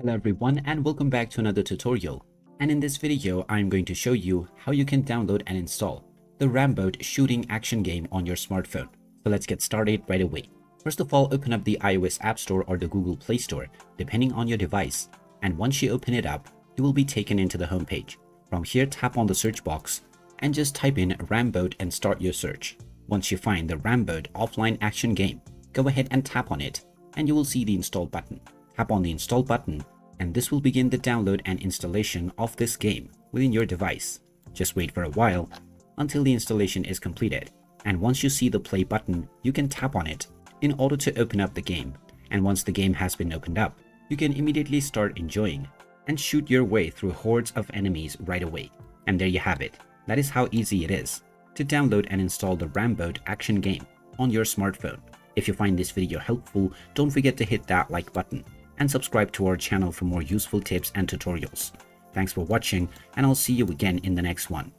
Hello everyone and welcome back to another tutorial. And in this video, I'm going to show you how you can download and install the Ramboat shooting action game on your smartphone. So let's get started right away. First of all, open up the iOS App Store or the Google Play Store, depending on your device. And once you open it up, you will be taken into the home page. From here, tap on the search box and just type in Ramboat and start your search. Once you find the Ramboat offline action game, go ahead and tap on it and you will see the install button. Tap on the install button and this will begin the download and installation of this game within your device. Just wait for a while until the installation is completed. And once you see the play button, you can tap on it in order to open up the game. And once the game has been opened up, you can immediately start enjoying and shoot your way through hordes of enemies right away. And there you have it. That is how easy it is to download and install the Ramboat action game on your smartphone. If you find this video helpful, don't forget to hit that like button and subscribe to our channel for more useful tips and tutorials. Thanks for watching, and I'll see you again in the next one.